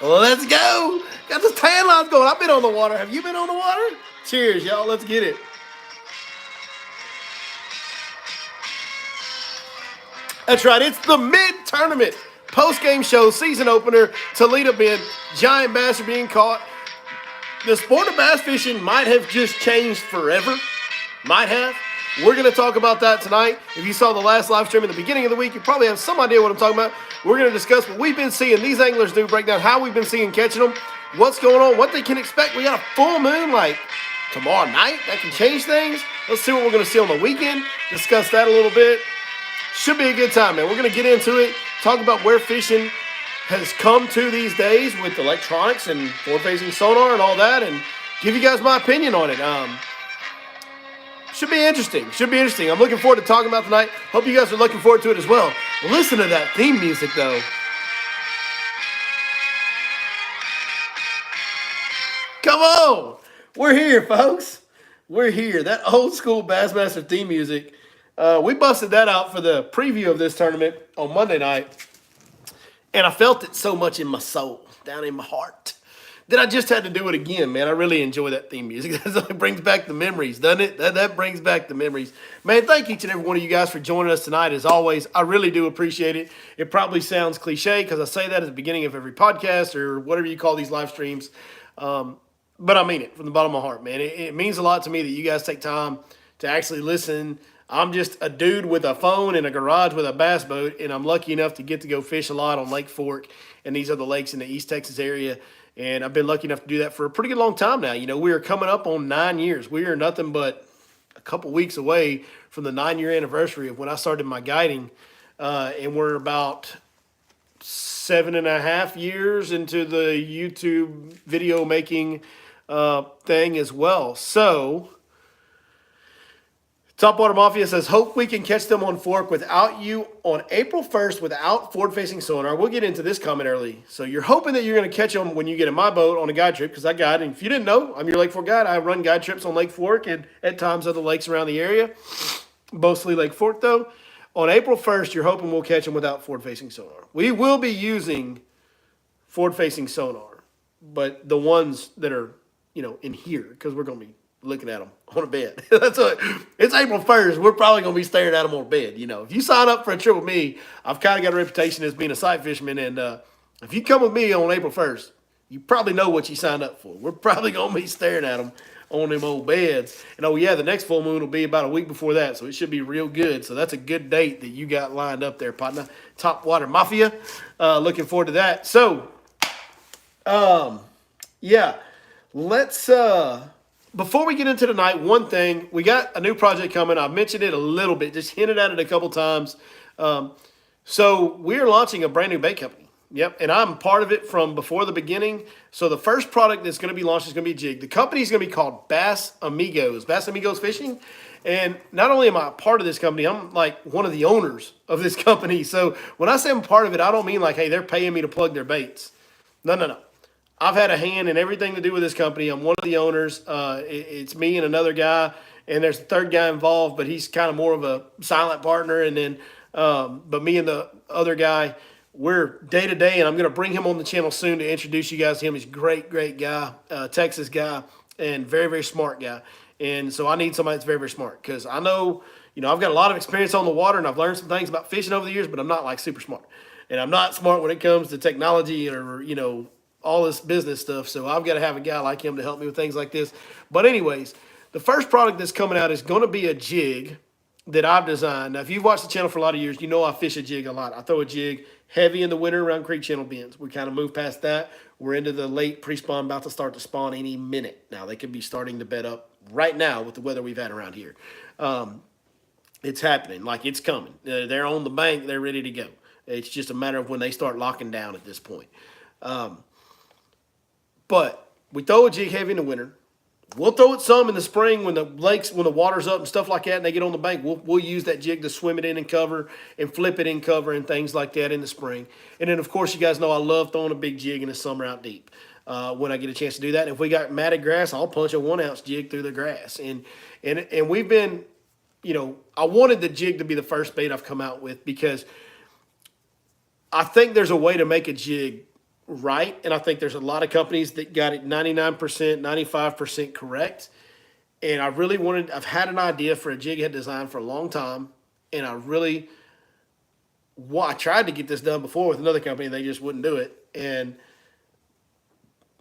Let's go. Got this tan lines going. I've been on the water. Have you been on the water? Cheers, y'all. Let's get it. That's right. It's the mid-tournament post-game show, season opener. Toledo being giant bass are being caught. The sport of bass fishing might have just changed forever. Might have. We're going to talk about that tonight. If you saw the last live stream in the beginning of the week, you probably have some idea what I'm talking about. We're going to discuss what we've been seeing these anglers do, break down how we've been seeing catching them, what's going on, what they can expect. We got a full moon like tomorrow night. That can change things. Let's see what we're going to see on the weekend. Discuss that a little bit. Should be a good time, man. We're going to get into it, talk about where fishing has come to these days with electronics and forward-facing sonar and all that, and give you guys my opinion on it. Should be interesting. Should be interesting. I'm looking forward to talking about tonight. Hope you guys are looking forward to it as well. Listen to that theme music, though. Come on. We're here, folks. We're here. That old school Bassmaster theme music. We busted that out for the preview of this tournament on Monday night. And I felt it so much in my soul, down in my heart, that I just had to do it again, man. I really enjoy that theme music. That brings back the memories, doesn't it? That brings back the memories. Man, thank each and every one of you guys for joining us tonight, as always. I really do appreciate it. It probably sounds cliche because I say that at the beginning of every podcast or whatever you call these live streams. But I mean it from the bottom of my heart, man. It means a lot to me that you guys take time to actually listen. I'm just a dude with a phone in a garage with a bass boat, and I'm lucky enough to get to go fish a lot on Lake Fork and these other lakes in the East Texas area. And I've been lucky enough to do that for a pretty good long time now. You know, we are coming up on 9 years. We are nothing but a couple weeks away from the 9-year anniversary of when I started my guiding. And we're about 7.5 years into the YouTube video making thing as well. So Topwater Mafia says, hope we can catch them on Fork without you on April 1st without forward-facing sonar. We'll get into this comment early. So you're hoping that you're going to catch them when you get in my boat on a guide trip, because I guide. And if you didn't know, I'm your Lake Fork guide. I run guide trips on Lake Fork and at times other lakes around the area. Mostly Lake Fork, though. On April 1st, you're hoping we'll catch them without forward-facing sonar. We will be using forward-facing sonar, but the ones that are, in here, because we're going to be looking at them on a bed. That's what it's April 1st. We're probably going to be staring at them on a bed. If you sign up for a trip with me, I've kind of got a reputation as being a sight fisherman. And if you come with me on April 1st, you probably know what you signed up for. We're probably going to be staring at them on them old beds. And oh yeah, the next full moon will be about a week before that. So it should be real good. So that's a good date that you got lined up there, partner. Topwater Mafia. Looking forward to that. So, yeah, let's, before we get into tonight, one thing, we got a new project coming. I mentioned it a little bit, just hinted at it a couple times. So we're launching a brand new bait company. Yep, and I'm part of it from before the beginning. So the first product that's going to be launched is going to be a jig. The company is going to be called Bass Amigos Fishing. And not only am I a part of this company, I'm like one of the owners of this company. So when I say I'm part of it, I don't mean like, hey, they're paying me to plug their baits. No. I've had a hand in everything to do with this company. I'm one of the owners. It's me and another guy, and there's a third guy involved, but he's kind of more of a silent partner. And then, but me and the other guy, we're day to day, and I'm going to bring him on the channel soon to introduce you guys to him. He's a great guy, Texas guy, and very smart guy. And so I need somebody that's very smart, because I know, I've got a lot of experience on the water, and I've learned some things about fishing over the years, but I'm not like super smart. And I'm not smart when it comes to technology or, all this business stuff. So I've got to have a guy like him to help me with things like this. But anyways, the first product that's coming out is going to be a jig that I've designed. Now, if you've watched the channel for a lot of years, you know I fish a jig a lot. I throw a jig heavy in the winter around creek channel bends. We kind of moved past that. We're into the late pre-spawn, about to start to spawn any minute. Now, they could be starting to bed up right now with the weather we've had around here. It's happening. Like, it's coming. They're on the bank. They're ready to go. It's just a matter of when they start locking down at this point. But we throw a jig heavy in the winter. We'll throw it some in the spring when the lakes, when the water's up and stuff like that, and they get on the bank. We'll use that jig to swim it in and cover and flip it in cover and things like that in the spring. And then, of course, you guys know I love throwing a big jig in the summer out deep when I get a chance to do that. And if we got matted grass, I'll punch a 1-ounce jig through the grass. And we've been, I wanted the jig to be the first bait I've come out with, because I think there's a way to make a jig right, and I think there's a lot of companies that got it 99%, 95% correct. And I've had an idea for a jig head design for a long time, and I tried to get this done before with another company, and they just wouldn't do it. And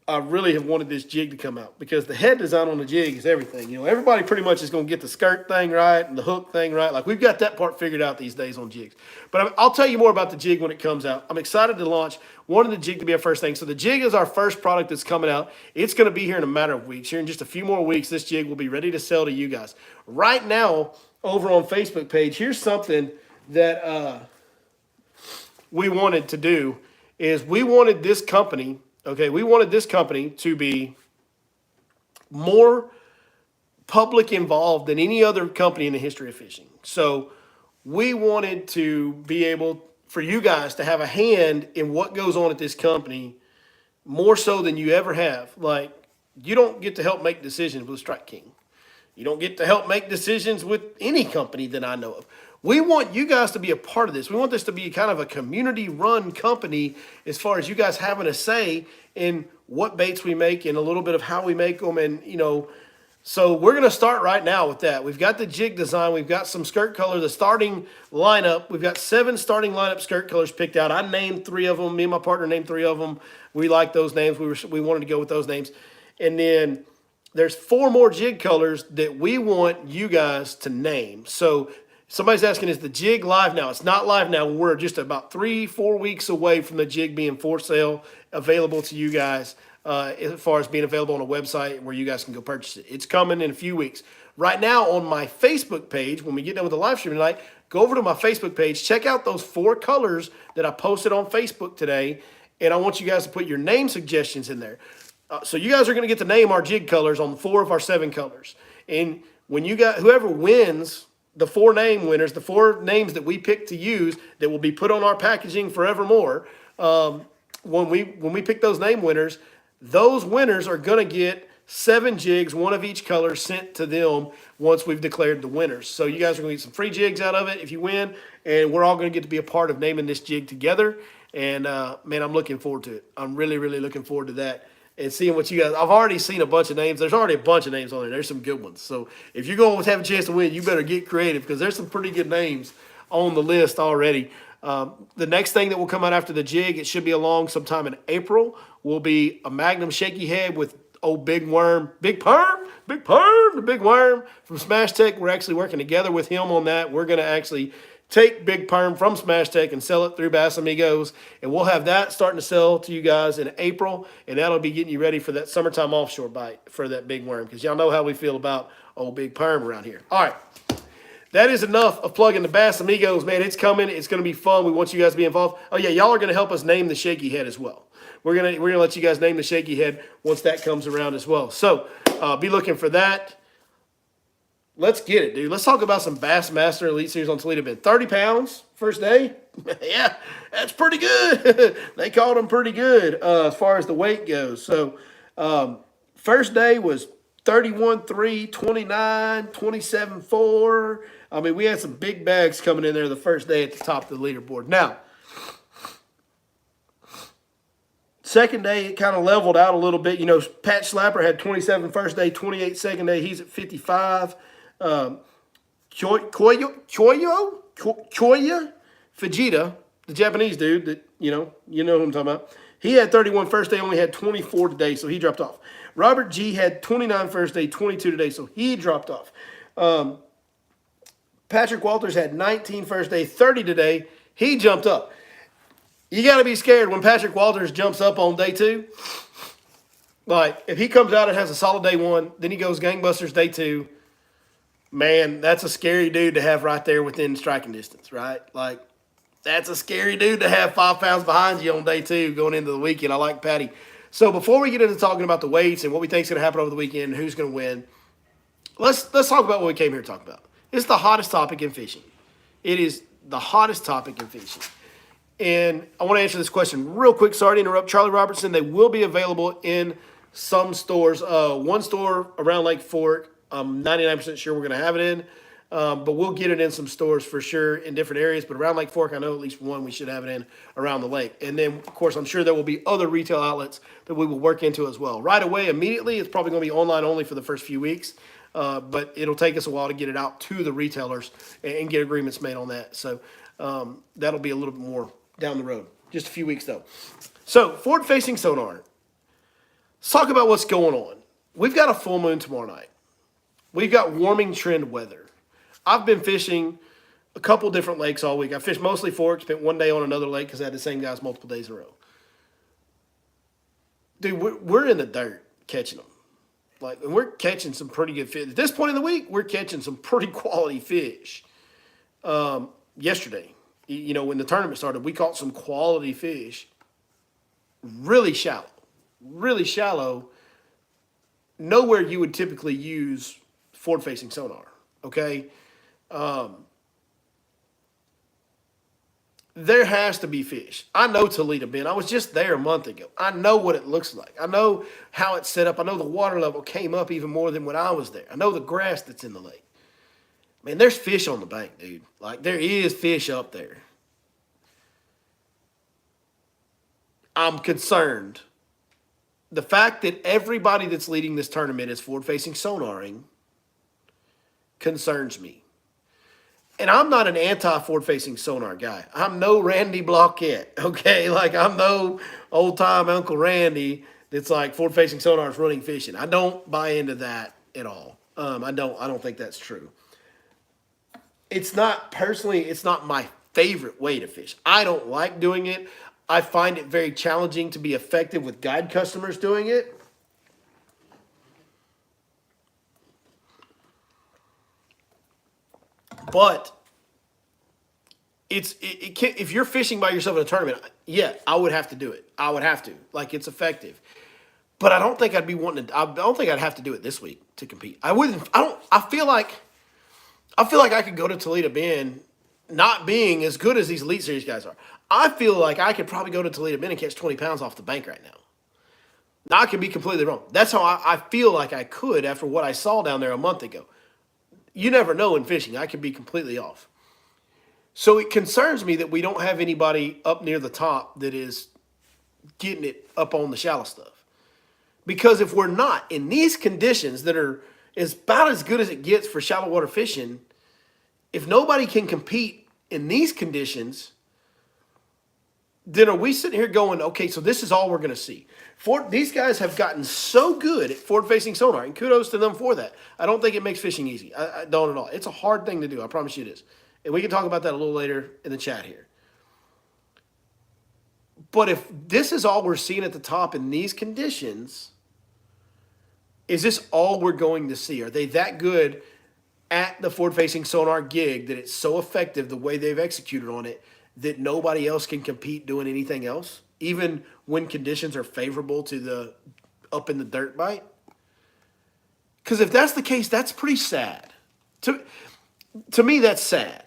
I really have wanted this jig to come out because the head design on the jig is everything. You know, everybody pretty much is going to get the skirt thing right and the hook thing right. Like, we've got that part figured out these days on jigs. But I'll tell you more about the jig when it comes out. I'm excited to launch. Wanted the jig to be our first thing. So the jig is our first product that's coming out. It's going to be here in a matter of weeks. Here in just a few more weeks, this jig will be ready to sell to you guys. Right now, over on Facebook page, here's something that we wanted to do is we wanted this company to be more public involved than any other company in the history of fishing. So we wanted to be able for you guys to have a hand in what goes on at this company more so than you ever have. Like, you don't get to help make decisions with Strike King. You don't get to help make decisions with any company that I know of. We want you guys to be a part of this. We want this to be kind of a community-run company as far as you guys having a say in what baits we make and a little bit of how we make them. And, so we're going to start right now with that. We've got the jig design. We've got some skirt color, the starting lineup. We've got 7 starting lineup skirt colors picked out. I named 3 of them. Me and my partner named 3 of them. We like those names. We wanted to go with those names. And then there's 4 more jig colors that we want you guys to name. So somebody's asking, is the jig live now? It's not live now. We're just about 3-4 weeks away from the jig being for sale, available to you guys, as far as being available on a website where you guys can go purchase it. It's coming in a few weeks. Right now on my Facebook page, when we get done with the live stream tonight, go over to my Facebook page, check out those 4 colors that I posted on Facebook today, and I want you guys to put your name suggestions in there. So you guys are going to get to name our jig colors on 4 of our 7 colors. And when whoever wins, the 4 name winners, the 4 names that we pick to use that will be put on our packaging forevermore, when we pick those name winners, those winners are going to get 7 jigs, 1 of each color, sent to them once we've declared the winners. So you guys are going to get some free jigs out of it if you win, and we're all going to get to be a part of naming this jig together. And, man, I'm looking forward to it. I'm really, really looking forward to that and seeing what you guys – I've already seen a bunch of names. There's already a bunch of names on there. There's some good ones. So if you're going to have a chance to win, you better get creative because there's some pretty good names on the list already. The next thing that will come out after the jig, it should be along sometime in April, will be a Magnum shaky head with old Big Worm, Big Perm, the Big Worm from Smash Tech. We're actually working together with him on that. We're going to actually take Big Perm from Smash Tech and sell it through Bass Amigos, and we'll have that starting to sell to you guys in April, and that'll be getting you ready for that summertime offshore bite for that Big Worm because y'all know how we feel about old Big Perm around here. All right. That is enough of plugging the Bass Amigos, man. It's coming. It's going to be fun. We want you guys to be involved. Oh, yeah, y'all are going to help us name the shaky head as well. We're gonna let you guys name the shaky head once that comes around as well. So be looking for that. Let's get it, dude. Let's talk about some Bassmaster Elite Series on Toledo bid. 30 pounds first day. Yeah, that's pretty good. They called them pretty good as far as the weight goes. So first day was 31.3, 29, 27.4. I mean, we had some big bags coming in there the first day at the top of the leaderboard. Now, second day, it kind of leveled out a little bit. You know, Pat Slapper had 27 first day, 28 second day. He's at 55. Koya Fujita, the Japanese dude that, you know who I'm talking about. He had 31 first day, only had 24 today, so he dropped off. Robert G had 29 first day, 22 today, so he dropped off. Patrick Walters had 19 first day, 30 today. He jumped up. You got to be scared when Patrick Walters jumps up on day 2. Like, if he comes out and has a solid day 1, then he goes gangbusters day 2, man, that's a scary dude to have right there within striking distance, right? Like, that's a scary dude to have 5 pounds behind you on day 2 going into the weekend. I like Patty. So before we get into talking about the weights and what we think is going to happen over the weekend and who's going to win, let's talk about what we came here to talk about. It's the hottest topic in fishing. It is the hottest topic in fishing. And I want to answer this question real quick. Sorry to interrupt. Charlie Robertson, they will be available in some stores. One store around Lake Fork, I'm 99% sure we're going to have it in. but we'll get it in some stores for sure in different areas. But around Lake Fork, I know at least one we should have it in around the lake. And then, of course, I'm sure there will be other retail outlets that we will work into as well. Right away, immediately, it's probably going to be online only for the first few weeks. But it'll take us a while to get it out to the retailers and get agreements made on that. So that'll be a little bit more down the road. Just a few weeks, though. So, forward-facing sonar. Let's talk about what's going on. We've got a full moon tomorrow night. We've got warming trend weather. I've been fishing a couple different lakes all week. I fished mostly Fork, spent one day on another lake because I had the same guys multiple days in a row. Dude, we're in the dirt catching them. And we're catching some pretty good fish. At this point in the week, we're catching some pretty quality fish. Yesterday, when the tournament started, we caught some quality fish. Really shallow. Really shallow. Nowhere you would typically use forward-facing sonar, okay? There has to be fish. I know Toledo Bend. I was just there a month ago. I know what it looks like. I know how it's set up. I know the water level came up even more than when I was there. I know the grass that's in the lake. Man, there's fish on the bank, dude. There is fish up there. I'm concerned. The fact that everybody that's leading this tournament is forward-facing sonaring concerns me. And I'm not an anti-forward-facing sonar guy. I'm no Randy Blockett, okay? I'm no old-time Uncle Randy that's forward-facing sonar is running fishing. I don't buy into that at all. I don't think that's true. It's not my favorite way to fish. I don't like doing it. I find it very challenging to be effective with guide customers doing it. But if you're fishing by yourself in a tournament, yeah, I would have to do it. I would have to. It's effective. But I don't think I'd be wanting to. I don't think I'd have to do it this week to compete. I wouldn't. I feel like I could go to Toledo Bend, not being as good as these Elite Series guys are. I feel like I could probably go to Toledo Bend and catch 20 pounds off the bank right now. Now, I could be completely wrong. That's how I feel like I could after what I saw down there a month ago. You never know in fishing. I could be completely off. So it concerns me that we don't have anybody up near the top that is getting it up on the shallow stuff. Because if we're not in these conditions that are about as good as it gets for shallow water fishing, if nobody can compete in these conditions, then are we sitting here going, okay, so this is all we're going to see? These guys have gotten so good at forward-facing sonar, and kudos to them for that. I don't think it makes fishing easy. I don't at all. It's a hard thing to do. I promise you it is. And we can talk about that a little later in the chat here. But if this is all we're seeing at the top in these conditions, is this all we're going to see? Are they that good at the forward-facing sonar gig that it's so effective the way they've executed on it that nobody else can compete doing anything else, even when conditions are favorable to the up in the dirt bite? Because if that's the case, that's pretty sad. To me, that's sad.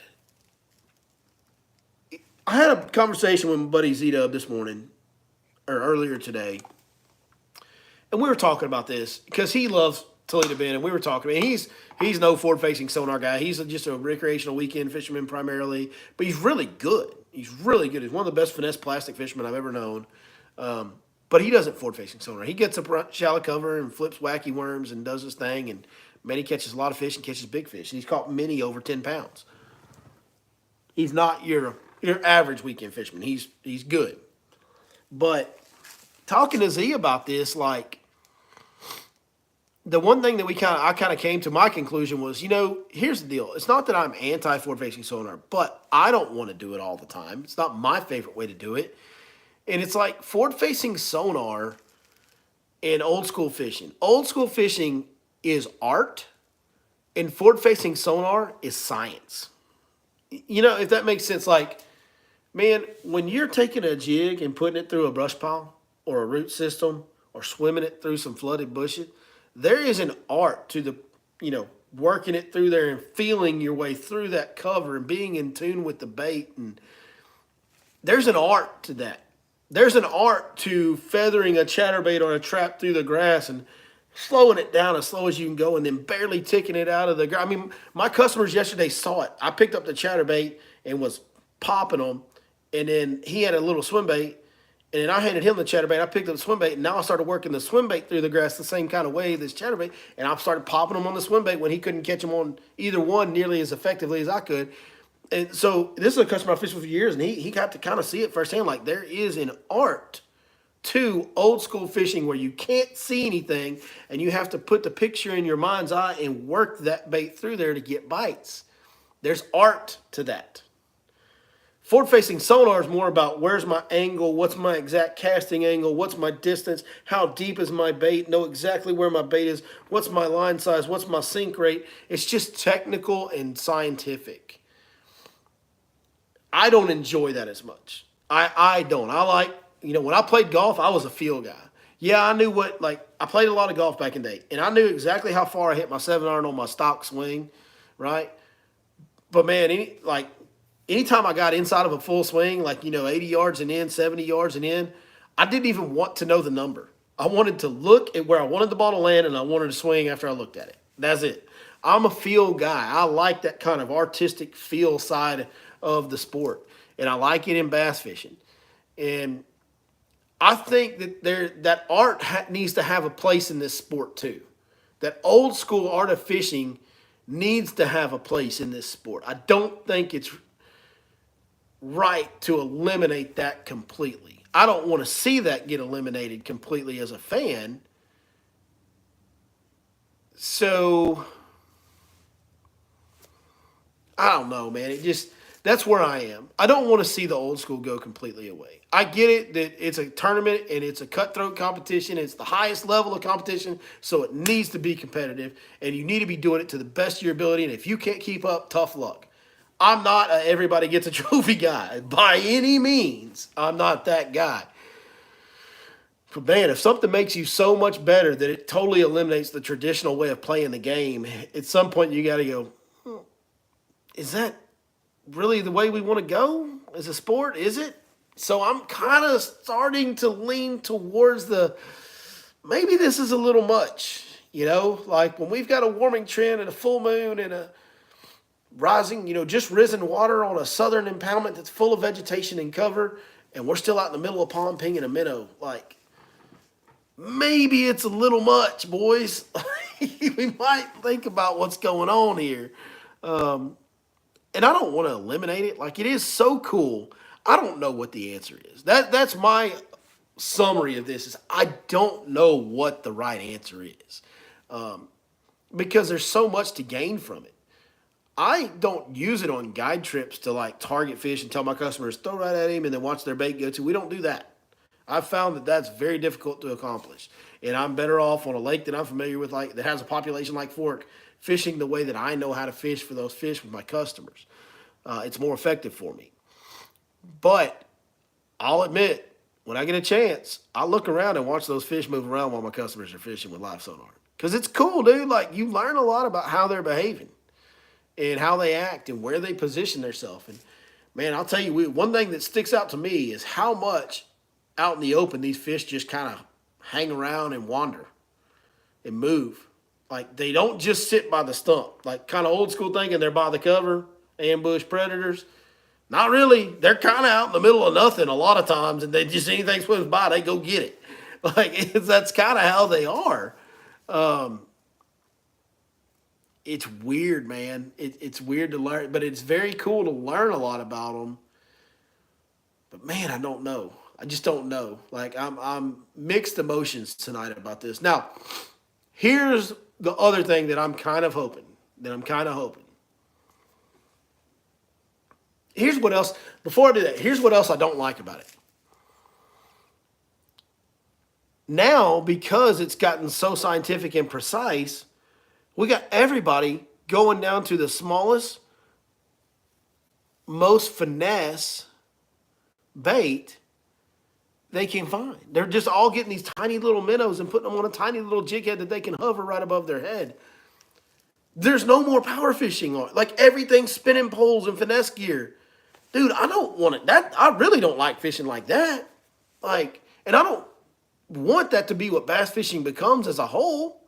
I had a conversation with my buddy Z-Dub this morning, or earlier today, and we were talking about this because he loves Toledo Bend, and we were talking. I mean, he's no forward-facing sonar guy. He's just a recreational weekend fisherman primarily, but he's really good. He's really good. He's one of the best finesse plastic fishermen I've ever known. But he doesn't forward-facing sonar. He gets up shallow cover and flips wacky worms and does his thing, and man, he catches a lot of fish and catches big fish. And he's caught many over 10 pounds. He's not your average weekend fisherman. He's good. But talking to Z about this, the one thing that I kind of came to my conclusion was, here's the deal. It's not that I'm anti forward-facing sonar, but I don't want to do it all the time. It's not my favorite way to do it. And it's like forward-facing sonar in old school fishing. Old school fishing is art, and forward-facing sonar is science. If that makes sense, man, when you're taking a jig and putting it through a brush pile or a root system or swimming it through some flooded bushes, there is an art to the, working it through there and feeling your way through that cover and being in tune with the bait. And there's an art to that. There's an art to feathering a chatterbait on a trap through the grass and slowing it down as slow as you can go, and then barely ticking it out of the ground. I mean, my customers yesterday saw it. I picked up the chatterbait and was popping them, and then he had a little swim bait, and then I handed him the chatterbait. I picked up the swim bait, and now I started working the swim bait through the grass the same kind of way this chatterbait, and I started popping them on the swim bait when he couldn't catch them on either one nearly as effectively as I could. And so this is a customer I fished with for years, and he got to kind of see it firsthand. Like, there is an art to old school fishing where you can't see anything and you have to put the picture in your mind's eye and work that bait through there to get bites. There's art to that. Forward facing sonar is more about where's my angle, what's my exact casting angle, what's my distance, how deep is my bait, know exactly where my bait is, what's my line size, what's my sink rate. It's just technical and scientific. I don't enjoy that as much. I don't. I like, when I played golf, I was a feel guy. Yeah, I knew I played a lot of golf back in the day, and I knew exactly how far I hit my 7-iron on my stock swing, right? But man, anytime I got inside of a full swing, 80 yards and in, 70 yards and in, I didn't even want to know the number. I wanted to look at where I wanted the ball to land, and I wanted to swing after I looked at it. That's it. I'm a feel guy. I like that kind of artistic feel side of the sport, and I like it in bass fishing. And I think that art needs to have a place in this sport too. That old school art of fishing needs to have a place in this sport. I don't think it's right to eliminate that completely. I don't want to see that get eliminated completely as a fan. So I don't know, man. That's where I am. I don't want to see the old school go completely away. I get it that it's a tournament and it's a cutthroat competition. It's the highest level of competition, so it needs to be competitive, and you need to be doing it to the best of your ability, and if you can't keep up, tough luck. I'm not a everybody gets a trophy guy by any means. I'm not that guy. But man, if something makes you so much better that it totally eliminates the traditional way of playing the game, at some point you got to go, is that really the way we want to go as a sport? Is it? So I'm kind of starting to lean towards maybe this is a little much, like when we've got a warming trend and a full moon and a rising, just risen water on a southern impoundment that's full of vegetation and cover, and we're still out in the middle of pond pinging a minnow. Like, maybe it's a little much, boys. We might think about what's going on here. And I don't want to eliminate it. Like, it is so cool. I don't know what the answer is. That's my summary of this is I don't know what the right answer is. Because there's so much to gain from it. I don't use it on guide trips to target fish and tell my customers, throw right at him and then watch their bait go to. We don't do that. I've found that that's very difficult to accomplish. And I'm better off on a lake that I'm familiar with, that has a population like Fork, fishing the way that I know how to fish for those fish with my customers. It's more effective for me. But I'll admit, when I get a chance, I look around and watch those fish move around while my customers are fishing with live sonar. Because it's cool, dude. You learn a lot about how they're behaving and how they act and where they position themselves. And, man, I'll tell you, one thing that sticks out to me is how much out in the open these fish just kind of hang around and wander and move. They don't just sit by the stump. Kind of old school thinking they're by the cover, ambush predators. Not really. They're kind of out in the middle of nothing a lot of times, and they just, anything swims by, they go get it. That's kind of how they are. It's weird, man. It's weird to learn, but it's very cool to learn a lot about them. But, man, I don't know. I just don't know. I'm mixed emotions tonight about this. Now, here's the other thing that I'm kind of hoping. Here's what else, before I do that, here's what else I don't like about it. Now, because it's gotten so scientific and precise, we got everybody going down to the smallest, most finesse bait they can find. They're just all getting these tiny little minnows and putting them on a tiny little jig head that they can hover right above their head. There's no more power fishing on it. Everything's spinning poles and finesse gear. Dude, I don't want it. I really don't like fishing like that. And I don't want that to be what bass fishing becomes as a whole.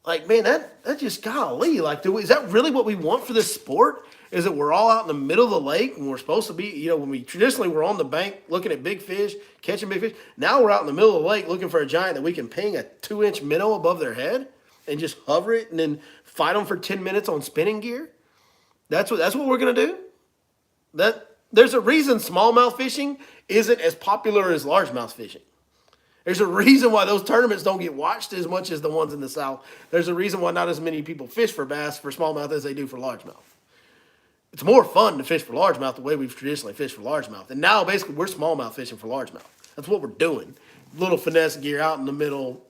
Like, man, that just golly, like, is that really what we want for this sport? Is it we're all out in the middle of the lake when we're supposed to be, when we traditionally we're on the bank looking at big fish, catching big fish. Now we're out in the middle of the lake looking for a giant that we can ping a 2-inch minnow above their head and just hover it and then fight them for 10 minutes on spinning gear. That's what we're gonna do. There's a reason smallmouth fishing isn't as popular as largemouth fishing. There's a reason why those tournaments don't get watched as much as the ones in the South. There's a reason why not as many people fish for bass for smallmouth as they do for largemouth. It's more fun to fish for largemouth the way we've traditionally fished for largemouth. And now basically we're smallmouth fishing for largemouth. That's what we're doing. Little finesse gear out in the middle,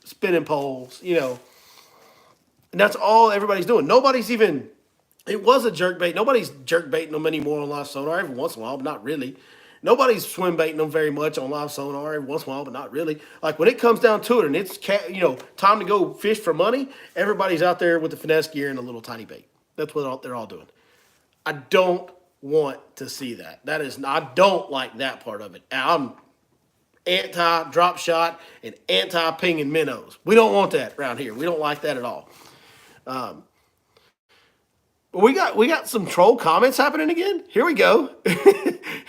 spinning poles, And that's all everybody's doing. It was a jerkbait. Nobody's jerkbaiting them anymore on live sonar every once in a while, but not really. Nobody's swim baiting them very much on live sonar every once in a while, but not really. Like when it comes down to it and it's time to go fish for money, everybody's out there with the finesse gear and a little tiny bait. That's what they're all doing. I don't want to see that. I don't like that part of it. I'm anti drop shot and anti pinging minnows. We don't want that around here. We don't like that at all. We got some troll comments happening again. Here we go.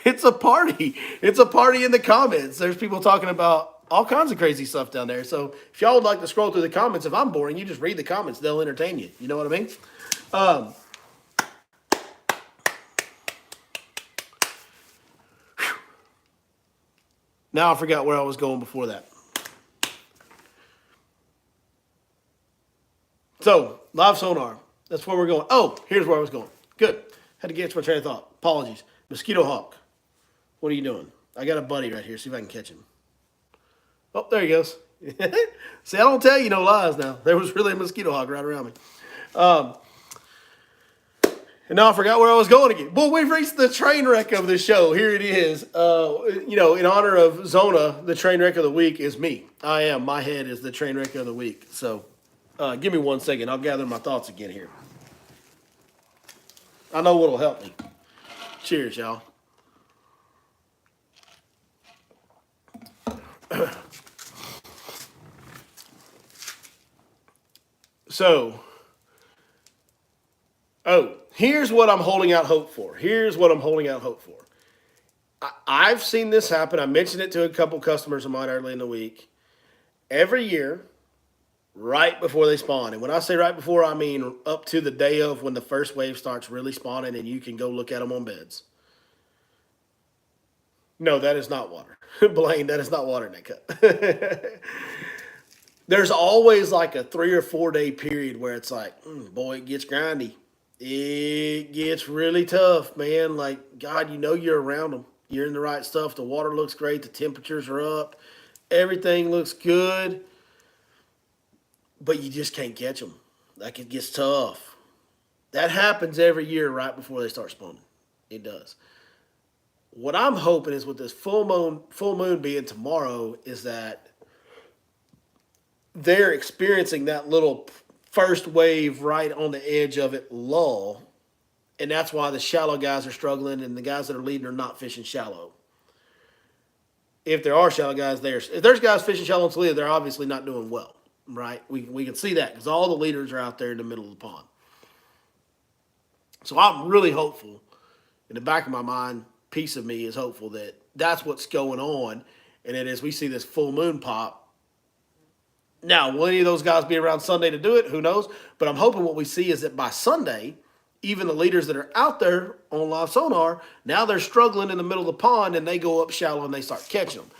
It's a party. It's a party in the comments. There's people talking about all kinds of crazy stuff down there. So if y'all would like to scroll through the comments, if I'm boring, you just read the comments. They'll entertain you. You know what I mean? Now I forgot where I was going before that. So, live sonar. That's where we're going. Oh, here's where I was going. Good. Had to get to my train of thought. Apologies. Mosquito hawk. What are you doing? I got a buddy right here. See if I can catch him. Oh, there he goes. See, I don't tell you no lies now. There was really a mosquito hawk right around me. And now I forgot where I was going again. Well, we've reached the train wreck of the show. Here it is. In honor of Zona, the train wreck of the week is me. I am. My head is the train wreck of the week. So give me 1 second. I'll gather my thoughts again here. I know what'll help me. Cheers, y'all. Here's what I'm holding out hope for. I've seen this happen. I mentioned it to a couple customers of mine early in the week. Every year, right before they spawn. And when I say right before, I mean up to the day of when the first wave starts really spawning and you can go look at them on beds. No, that is not water. Blaine, that is not water in that cup. There's always like a 3 or 4 day period where it's like, boy, it gets grindy. It gets really tough, man. Like, God, you're around them. You're in the right stuff. The water looks great. The temperatures are up. Everything looks good. But you just can't catch them. Like, it gets tough. That happens every year right before they start spawning. It does. What I'm hoping is with this full moon being tomorrow is that they're experiencing that little first wave right on the edge of it lull. And that's why the shallow guys are struggling and the guys that are leading are not fishing shallow. If there are shallow guys there, if there's guys fishing shallow in Toledo, they're obviously not doing well, right? We can see that because all the leaders are out there in the middle of the pond. So I'm really hopeful. In the back of my mind, piece of me is hopeful that that's what's going on. And then as we see this full moon pop, now, will any of those guys be around Sunday to do it? Who knows? But I'm hoping what we see is that by Sunday, even the leaders that are out there on live sonar, now they're struggling in the middle of the pond and they go up shallow and they start catching them.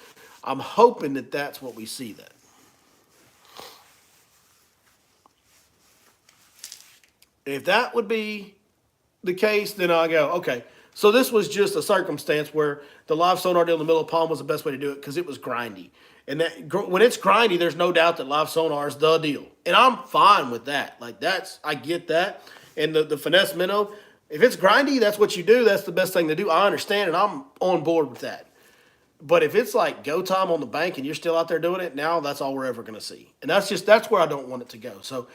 I'm hoping that that's what we see then. If that would be the case, then I'll go, okay. So this was just a circumstance where the live sonar deal in the middle of the pond was the best way to do it because it was grindy. And that when it's grindy, there's no doubt that live sonar is the deal. And I'm fine with that. Like I get that. And the finesse minnow, if it's grindy, that's what you do. That's the best thing to do. I understand and I'm on board with that. But if it's like go time on the bank and you're still out there doing it, now that's all we're ever going to see. And that's where I don't want it to go. So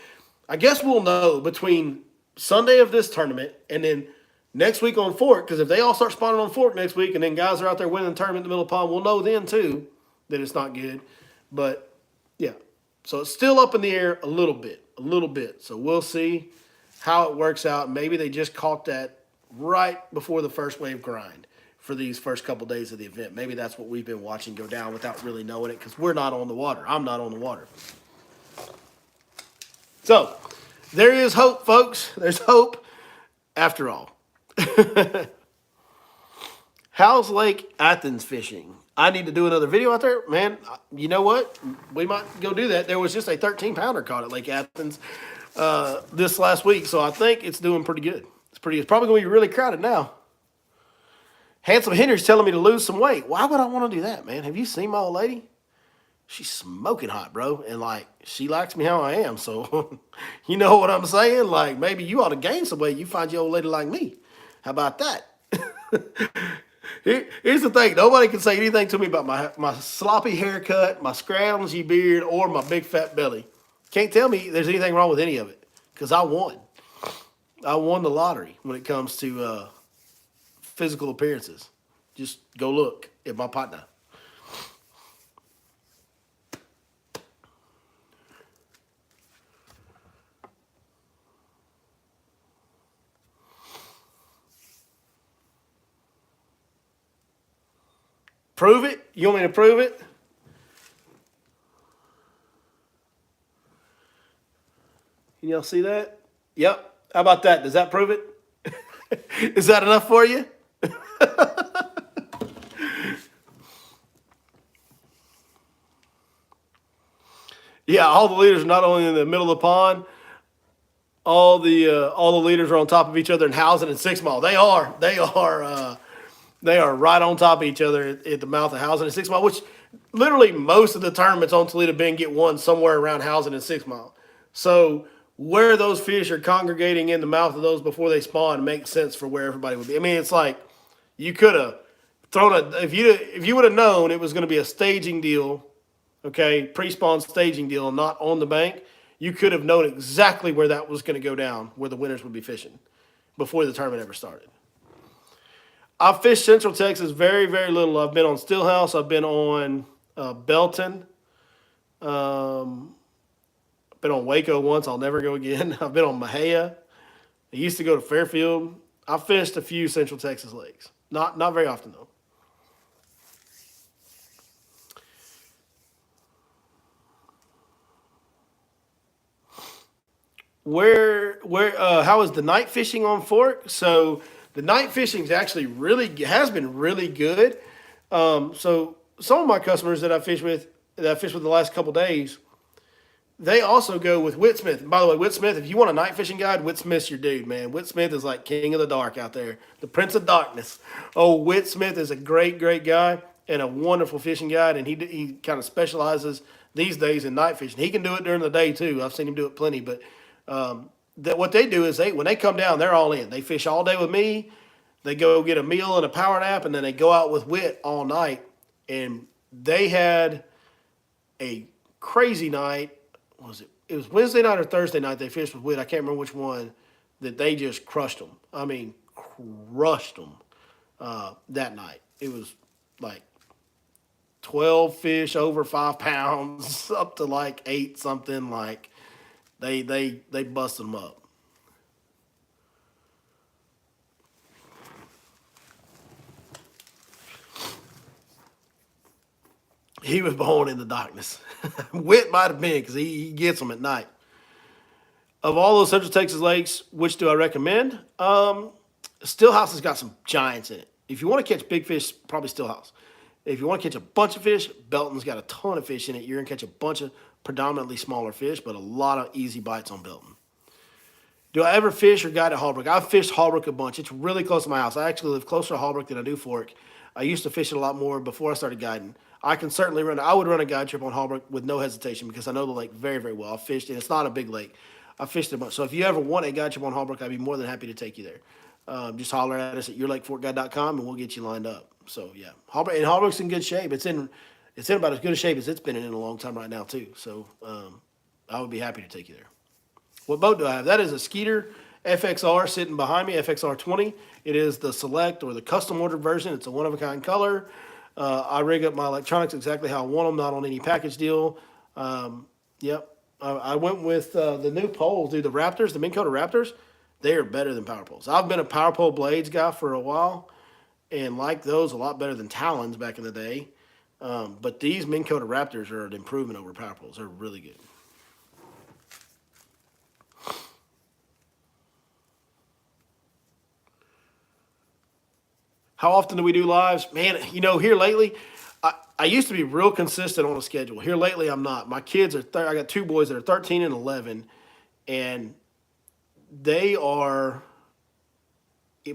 I guess we'll know between Sunday of this tournament and then next week on Fork, because if they all start spawning on Fork next week and then guys are out there winning the tournament in the middle of the pond, we'll know then too that it's not good. But yeah, So it's still up in the air a little bit, a little bit. So we'll see how it works out. Maybe they just caught that right before the first wave grind for these first couple days of the event. Maybe that's what we've been watching go down without really knowing it because we're not on the water. I'm not on the water. So there is hope, folks. There's hope after all. How's Lake Athens fishing? I need to do another video out there. Man, you know what? We might go do that. There was just a 13-pounder caught at Lake Athens this last week, so I think it's doing pretty good. It's probably going to be really crowded now. Handsome Henry's telling me to lose some weight. Why would I want to do that, man? Have you seen my old lady? She's smoking hot, bro. And, like, she likes me how I am. So, you know what I'm saying? Like, maybe you ought to gain some weight. You find your old lady like me. How about that? Here's the thing. Nobody can say anything to me about my sloppy haircut, my scroungy beard, or my big fat belly. Can't tell me there's anything wrong with any of it because I won. I won the lottery when it comes to physical appearances. Just go look at my partner. Prove it? You want me to prove it? Can y'all see that? Yep. How about that? Does that prove it? Is that enough for you? Yeah, all the leaders are not only in the middle of the pond, all the leaders are on top of each other in Housing and 6 Mile. They are right on top of each other at the mouth of Housing and 6 Mile, which literally most of the tournaments on Toledo Bend get won somewhere around Housing and 6 Mile. So where those fish are congregating in the mouth of those before they spawn makes sense for where everybody would be. I mean, it's like you could have thrown if you would have known it was going to be a staging deal, okay, pre-spawn staging deal, not on the bank, you could have known exactly where that was going to go down, where the winners would be fishing before the tournament ever started. I've fished Central Texas very, very little. I've been on Stillhouse. I've been on Belton. Been on Waco once. I'll never go again. I've been on Mahia. I used to go to Fairfield. I fished a few Central Texas lakes. Not very often, though. How is the night fishing on Fork? So the night fishing is actually has been really good. So some of my customers that I fished with the last couple days, they also go with Whit Smith. And by the way, Whit Smith, if you want a night fishing guide, Whit Smith's your dude, man. Whit Smith is like king of the dark out there, the prince of darkness. Oh, Whit Smith is a great, great guy and a wonderful fishing guide, and he kind of specializes these days in night fishing. He can do it during the day too. I've seen him do it plenty, but what they do is when they come down, they're all in. They fish all day with me. They go get a meal and a power nap, and then they go out with Whit all night. And they had a crazy night. It was Wednesday night or Thursday night they fished with Whit. I can't remember which one, that they just crushed them. I mean, crushed them that night. It was like 12 fish over 5 pounds up to like 8 something. Like they busted them up. He was born in the darkness. Whit might have been because he gets them at night. Of all those Central Texas lakes, which do I recommend? Stillhouse has got some giants in it. If you want to catch big fish, probably Stillhouse. If you want to catch a bunch of fish, Belton's got a ton of fish in it. You're going to catch a bunch of predominantly smaller fish, but a lot of easy bites on Belton. Do I ever fish or guide at Hallbrook? I've fished Hallbrook a bunch. It's really close to my house. I actually live closer to Hallbrook than I do Fork. I used to fish it a lot more before I started guiding. I would run a guide trip on Hallbrook with no hesitation because I know the lake very, very well. I've fished, and it's not a big lake. I've fished it a bunch. So if you ever want a guide trip on Hallbrook, I'd be more than happy to take you there. Just holler at us at yourlakeforkguide.com, and we'll get you lined up. So, yeah. Hallbrook's in good shape. It's in about as good a shape as it's been in a long time right now, too. So I would be happy to take you there. What boat do I have? That is a Skeeter FXR sitting behind me, FXR 20. It is the select or the custom ordered version. It's a one-of-a-kind color. I rig up my electronics exactly how I want them, not on any package deal. Yep. I went with the new poles, dude. The Raptors, the Minn Kota Raptors, they are better than power poles. I've been a power pole blades guy for a while, and like those a lot better than Talons back in the day. But these Minn Kota Raptors are an improvement over power poles. They're really good. How often do we do lives? Man, here lately, I used to be real consistent on a schedule. Here lately, I'm not. My kids are, I got two boys that are 13 and 11, and they are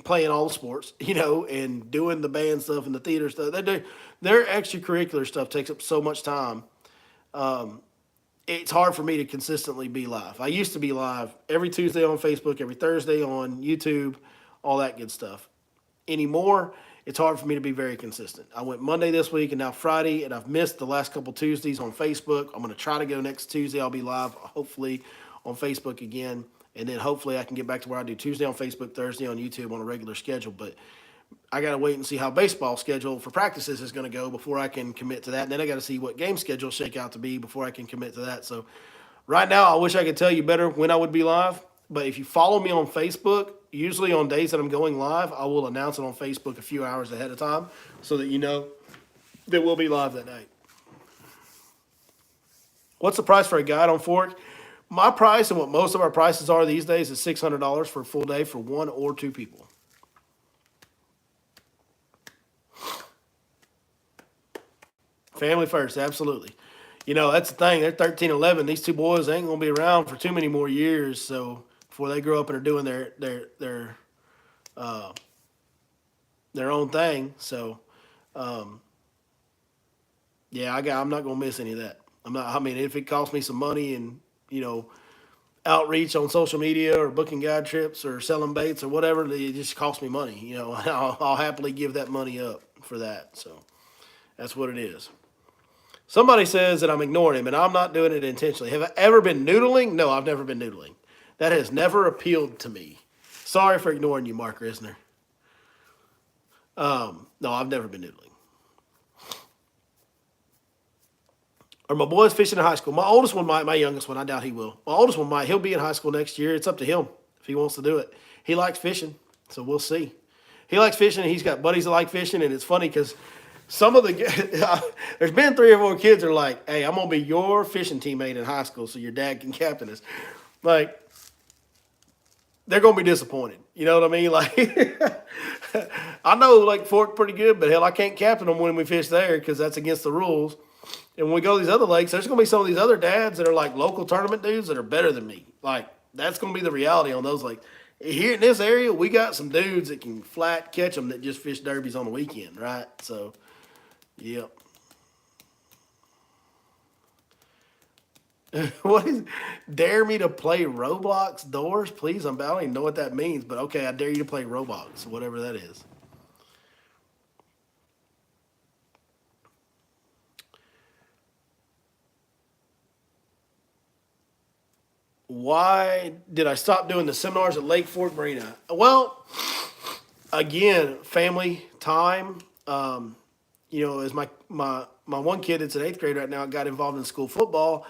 playing all the sports, and doing the band stuff and the theater stuff. They do their extracurricular stuff takes up so much time. It's hard for me to consistently be live. I used to be live every Tuesday on Facebook, every Thursday on YouTube, all that good stuff. Anymore, it's hard for me to be very consistent. I went Monday this week and now Friday, and I've missed the last couple Tuesdays on Facebook. I'm going to try to go next Tuesday. I'll be live, hopefully, on Facebook again. And then hopefully I can get back to where I do Tuesday on Facebook, Thursday on YouTube on a regular schedule. But I got to wait and see how baseball schedule for practices is going to go before I can commit to that. And then I got to see what game schedule shake out to be before I can commit to that. So right now, I wish I could tell you better when I would be live. But if you follow me on Facebook, usually on days that I'm going live, I will announce it on Facebook a few hours ahead of time so that you know that we'll be live that night. What's the price for a guide on fork? My price and what most of our prices are these days is $600 for a full day for one or two people. Family first, absolutely. That's the thing. They're 13, 11. These two boys ain't going to be around for too many more years. So before they grow up and are doing their own thing. So, yeah, I'm not going to miss any of that. I'm not. I mean, if it costs me some money and outreach on social media or booking guide trips or selling baits or whatever, it just costs me money. I'll happily give that money up for that. So that's what it is. Somebody says that I'm ignoring him, and I'm not doing it intentionally. Have I ever been noodling? No, I've never been noodling. That has never appealed to me. Sorry for ignoring you, Mark Risner. No, I've never been noodling. Are my boys fishing in high school? My oldest one might. My youngest one, I doubt he will. My oldest one might. He'll be in high school next year. It's up to him if he wants to do it. He likes fishing, so we'll see. He likes fishing, and he's got buddies that like fishing, and it's funny because some of the there's been 3 or 4 kids that are like, "Hey, I'm gonna be your fishing teammate in high school, so your dad can captain us." Like, they're gonna be disappointed. You know what I mean? Like, I know like fork pretty good, but hell, I can't captain them when we fish there because that's against the rules. And when we go to these other lakes, there's going to be some of these other dads that are like local tournament dudes that are better than me. Like, that's going to be the reality on those lakes. Here in this area, we got some dudes that can flat catch them that just fish derbies on the weekend, right? So, yep. What is, dare me to play Roblox doors? Please, I don't even know what that means, but okay, I dare you to play Roblox, whatever that is. Why did I stop doing the seminars at Lake Fork Marina? Well, again, family time. As my one kid that's in 8th grade right now got involved in school football.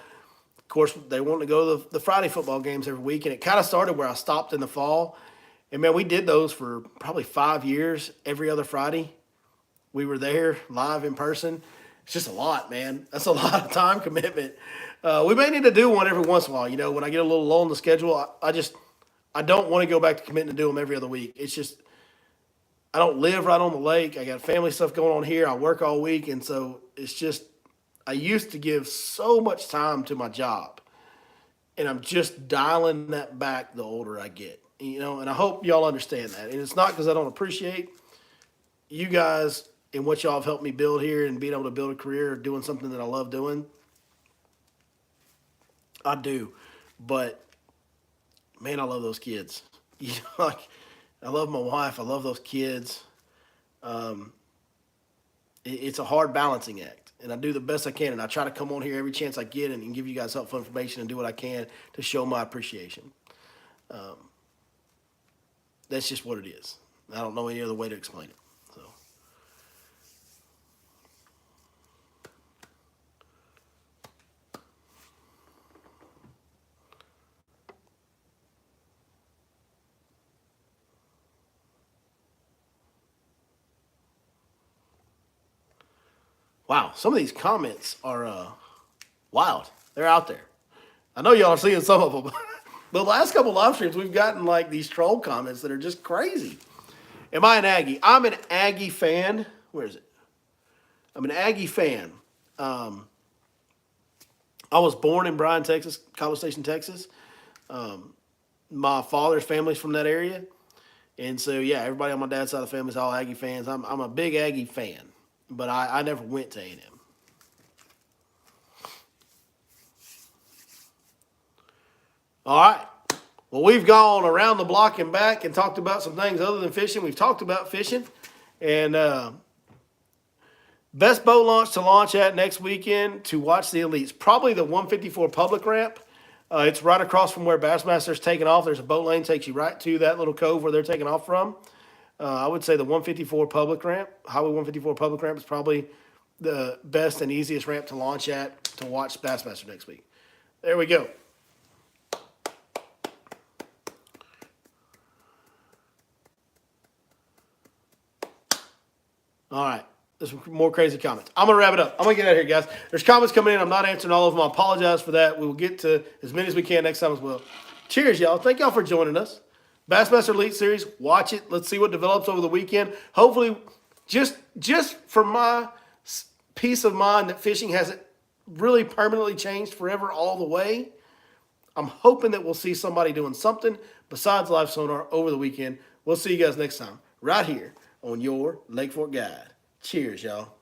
Of course, they want to go to the Friday football games every week, and it kind of started where I stopped in the fall. And man, we did those for probably 5 years, every other Friday. We were there live in person. It's just a lot, man. That's a lot of time commitment. We may need to do one every once in a while. When I get a little low on the schedule, I don't want to go back to committing to do them every other week. It's just I don't live right on the lake. I got family stuff going on here. I work all week, and so it's just I used to give so much time to my job, and I'm just dialing that back the older I get. And I hope y'all understand that. And it's not because I don't appreciate you guys and what y'all have helped me build here and being able to build a career doing something that I love doing. I do, but man, I love those kids. Like I love my wife. I love those kids. It's a hard balancing act, and I do the best I can. And I try to come on here every chance I get and give you guys helpful information and do what I can to show my appreciation. That's just what it is. I don't know any other way to explain it. So. Wow, some of these comments are wild. They're out there. I know y'all are seeing some of them. But the last couple live streams, we've gotten like these troll comments that are just crazy. Am I an Aggie? I'm an Aggie fan. Where is it? I'm an Aggie fan. I was born in Bryan, Texas, College Station, Texas. My father's family's from that area. And so, yeah, everybody on my dad's side of the family is all Aggie fans. I'm a big Aggie fan, but I never went to A&M. All right. Well, we've gone around the block and back and talked about some things other than fishing. We've talked about fishing. And best boat launch to launch at next weekend to watch the elites. Probably the 154 public ramp. It's right across from where Bassmaster's taking off. There's a boat lane takes you right to that little cove where they're taking off from. I would say the 154 public ramp, Highway 154 public ramp, is probably the best and easiest ramp to launch at to watch Bassmaster next week. There we go. All right. There's more crazy comments. I'm going to wrap it up. I'm going to get out of here, guys. There's comments coming in. I'm not answering all of them. I apologize for that. We will get to as many as we can next time as well. Cheers, y'all. Thank y'all for joining us. Bassmaster Elite Series. Watch it. Let's see what develops over the weekend. Hopefully, just for my peace of mind that fishing hasn't really permanently changed forever all the way, I'm hoping that we'll see somebody doing something besides live sonar over the weekend. We'll see you guys next time right here on your Lake Fork Guide. Cheers, y'all.